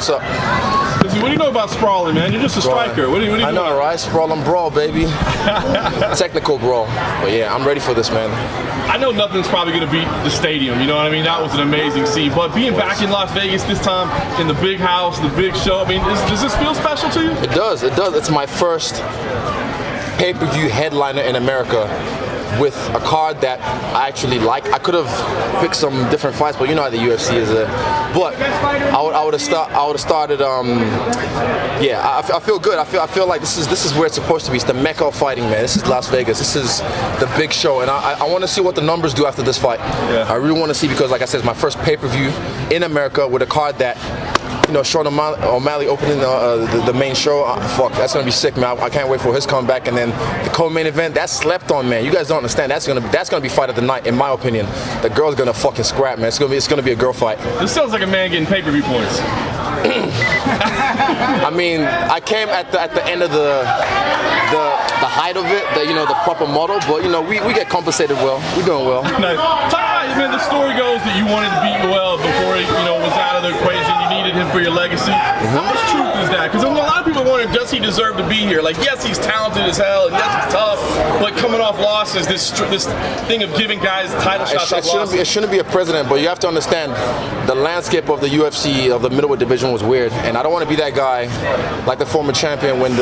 What's up? What do you know about sprawling, man? You're just a striker. What do you I know, right? Sprawl and brawl, baby. Technical brawl. But yeah, I'm ready for this, man. I know nothing's probably going to beat the stadium, you know what I mean? That was an amazing scene. But being back in Las Vegas this time, in the big house, the big show, I mean, does this feel special to you? It does, it does. It's my first pay-per-view headliner in America with a card that I actually like. I could have picked some different fights, but you know how the UFC is. But I would have started. Yeah, I feel good. I feel like this is where it's supposed to be. It's the mecca of fighting, man. This is Las Vegas. This is the big show, and I want to see what the numbers do after this fight. Yeah. I really want to see, because, like I said, it's my first pay-per-view in America with a card that, you know, Sean O'Malley opening the main show. Fuck, that's gonna be sick, man. I can't wait for his comeback. And then the co-main event, that's slept on, man. You guys don't understand. That's gonna be fight of the night, in my opinion. The girl's gonna fucking scrap, man. It's gonna be a girl fight. This sounds like a man getting pay-per-view points. I mean, I came at the end of the height of it, the proper model, but we get compensated well. We're doing well. Man, the story goes that you wanted to beat Noel before he, was out of the equation. You needed him for your legacy. How much truth is that? Because a lot of people are wondering, does he deserve to be here? Like, yes, he's talented as hell, and yes, he's tough, but coming off losses, this thing of giving guys title shots off losses. It shouldn't be a president, but you have to understand the landscape of the UFC, of the middleweight division, was weird, and I don't want to be that guy, like the former champion, when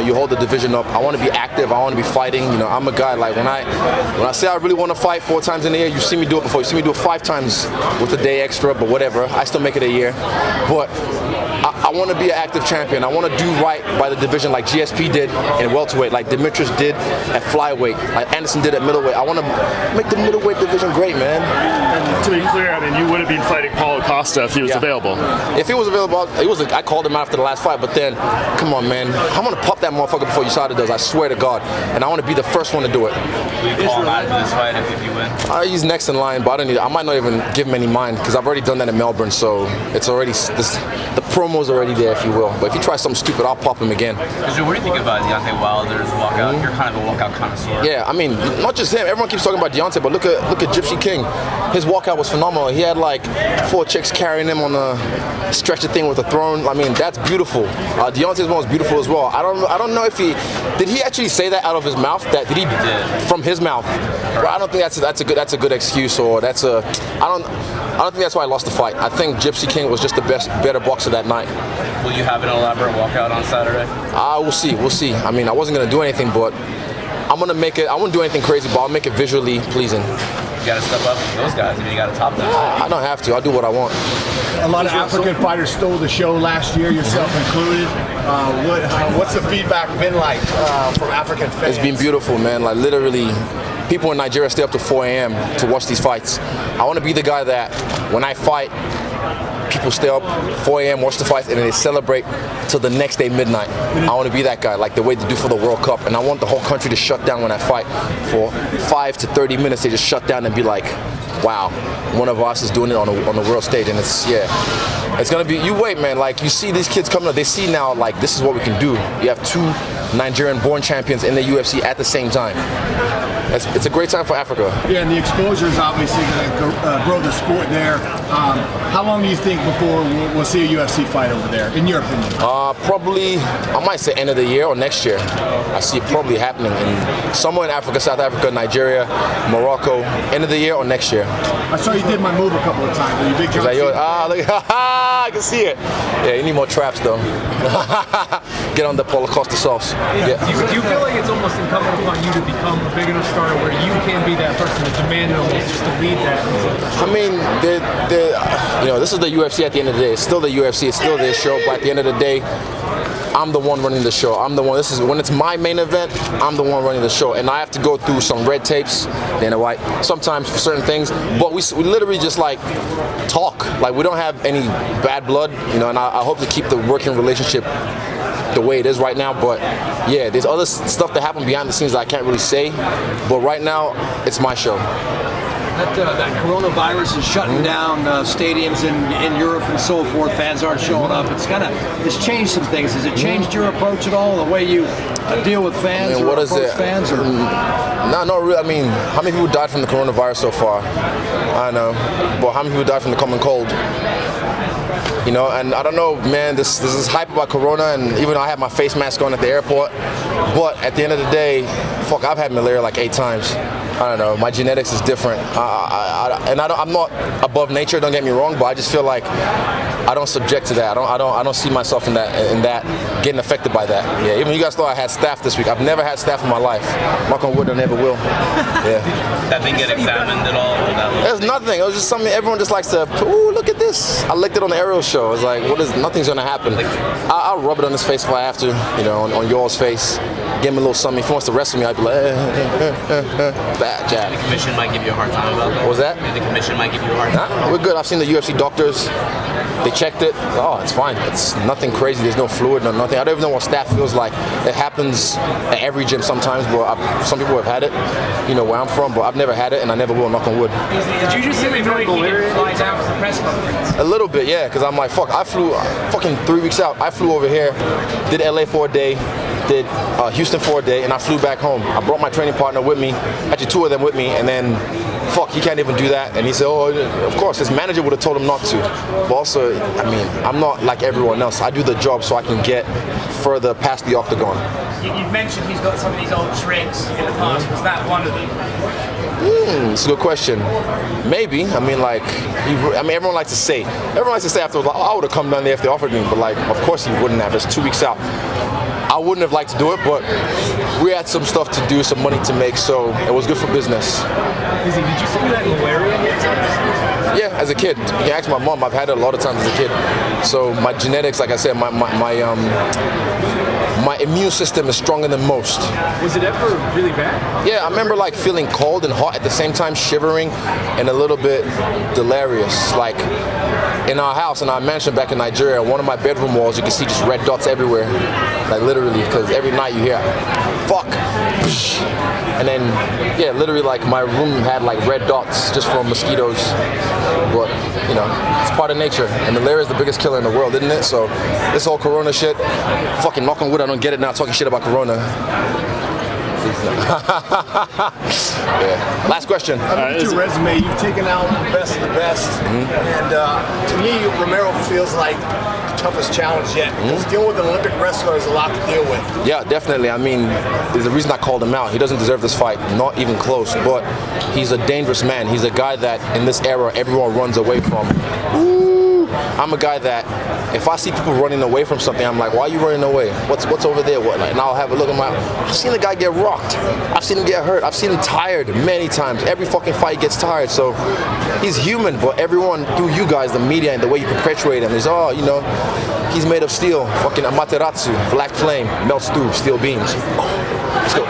you hold the division up. I want to be active. I want to be fighting. I'm a guy, like, when I say I really want to fight 4 times in a year, you see me do it before. You see me do it 5 times with a day extra, but whatever. I still make it a year. But I want to be an active champion. I want to do right by the division, like GSP did in welterweight, like Demetrius did at flyweight, like Anderson did at middleweight. I want to make the middleweight division great, man. And to be clear, I mean, you would have been fighting Paulo Costa if he was available. If he was available, I called him after the last fight, but then, come on, man. I'm going to pop that motherfucker before USADA does, I swear to God. And I want to be the first one to do it. Will you call him out of this fight if you win? He's next in line, but I might not even give him any mind, because I've already done that in Melbourne, so it's already, the promo's already there, if you will. But if he tries something stupid, I'll pop him again. What do you think about Deontay Wilder's walkout? You're kind of a walkout connoisseur. Yeah, I mean, not just him. Everyone keeps talking about Deontay, but look at Gypsy King. His walkout was phenomenal. He had like 4 chicks carrying him on a stretcher thing with a throne. I mean, that's beautiful. Deontay's one was beautiful as well. I don't know if did he actually say that out of his mouth? Did he from his mouth? Well, I don't think that's a good excuse, or I don't think that's why I lost the fight. I think Gypsy King was just the better boxer that night. Will you have an elaborate walkout on Saturday? We'll see. I mean, I wasn't gonna do anything, but I'm gonna make it. I won't do anything crazy, but I'll make it visually pleasing. You gotta step up with those guys. I mean, you gotta top them. I don't have to. I'll do what I want. A lot of African fighters stole the show last year, yourself included. What's the feedback been like from African fans? It's been beautiful, man. Like, literally, people in Nigeria stay up to 4 a.m. to watch these fights. I want to be the guy that, when I fight, people stay up 4 a.m., watch the fights, and then they celebrate till the next day midnight. I want to be that guy, like the way they do for the World Cup. And I want the whole country to shut down when I fight. For 5 to 30 minutes, they just shut down and be like, wow, one of us is doing it on the world stage. And it's gonna be, you wait, man. Like, you see these kids coming up, they see now, like, this is what we can do. You have 2 Nigerian-born champions in the UFC at the same time. It's a great time for Africa. Yeah, and the exposure is obviously going to grow the sport there. How long do you think before we'll see a UFC fight over there, in your opinion? Probably, I might say end of the year or next year. I see it probably happening somewhere in Africa, South Africa, Nigeria, Morocco, end of the year or next year. I saw you did my move a couple of times. Are you big Junkie? Look, I can see it. Yeah, you need more traps though. Get on the Paulo Costa sauce. Yeah. Do you feel like it's almost incumbent upon you to become a big enough star where you can be that person to demand it almost, just to lead that? I mean, this is the UFC at the end of the day. It's still the UFC. It's still their show. But at the end of the day, I'm the one running the show. I'm the one. This is when it's my main event. I'm the one running the show, and I have to go through some red tapes, Dana White, sometimes for certain things. But we literally just like talk. Like, we don't have any bad blood, And I hope to keep the working relationship the way it is right now. But yeah, there's other stuff that happen behind the scenes that I can't really say. But right now, it's my show. that coronavirus is shutting down stadiums in Europe and so forth. Fans aren't showing up. It's changed some things. Has it changed your approach at all? The way you deal with fans or approach fans? Or? No, not really. I mean, how many people died from the coronavirus so far? I don't know. But how many people died from the common cold? You know, and I don't know, man, this is hype about Corona, and even though I have my face mask on at the airport, but at the end of the day, fuck, I've had malaria like 8 times. I don't know, my genetics is different. I'm not above nature, don't get me wrong, but I just feel like I don't subject to that. I don't see myself in that getting affected by that. Yeah, even you guys thought I had staph this week. I've never had staph in my life. Knock on wood, I never will. Yeah. That thing get examined at all? There's nothing. It was just something everyone just likes to, ooh, look at this. I licked it on the aerial show. I was like, nothing's gonna happen. I'll rub it on his face if I have to, you know, on yours face. Give him a little something. If he wants to wrestle me, I'd be like, bad jab. The commission might give you a hard time about that. What was that? The commission might give you a hard time. Nah, we're good. I've seen the UFC doctors. They checked it. Oh, it's fine. It's nothing crazy. There's no fluid, no nothing. I don't even know what staph feels like. It happens at every gym sometimes, but some people have had it, you know, where I'm from, but I've never had it, and I never will, knock on wood. Did you just say he didn't fly down for the press conference? A little bit, yeah, because I'm like, fuck, I flew fucking 3 weeks out. I flew over here, did LA for a day, did Houston for a day, and I flew back home. I brought my training partner with me, actually 2 of them with me, and then fuck, he can't even do that. And he said, oh, of course, his manager would have told him not to. But also, I mean, I'm not like everyone else. I do the job so I can get further past the octagon. You've mentioned he's got some of these old tricks in the past. Was that one of them? It's a good question. Maybe. I mean, like, everyone likes to say. Everyone likes to say afterwards, like, oh, I would have come down there if they offered me. But, like, of course he wouldn't have. It's 2 weeks out. I wouldn't have liked to do it, but we had some stuff to do, some money to make, so it was good for business. Did you say you had malaria yet? Yeah, as a kid. You can ask my mom. I've had it a lot of times as a kid. So my genetics, like I said, my immune system is stronger than most. Was it ever really bad? Yeah, I remember like feeling cold and hot at the same time, shivering and a little bit delirious. Like in our house, in our mansion back in Nigeria, one of my bedroom walls, you can see just red dots everywhere. Like literally, because every night you hear, fuck. And then, yeah, literally like my room had like red dots just from mosquitoes. But, you know, it's part of nature. And malaria is the biggest killer in the world, isn't it? So this whole Corona shit, fucking knock on wood, I don't get it now talking shit about Corona. Yeah. Last question. I looked at your resume. You've taken out the best of the best. And to me, Romero feels like the toughest challenge yet. Because dealing with an Olympic wrestler is a lot to deal with. Yeah, definitely. I mean, there's a reason I called him out. He doesn't deserve this fight. Not even close. But he's a dangerous man. He's a guy that, in this era, everyone runs away from. I'm a guy that, if I see people running away from something, I'm like, why are you running away? What's over there? What? Like, and I'll have a look at I've seen the guy get rocked. I've seen him get hurt. I've seen him tired many times. Every fucking fight gets tired. So he's human, but everyone, through you guys, the media and the way you perpetuate him is, oh, you know, he's made of steel. Fucking Amaterasu, black flame, melts through steel beams. Let's go.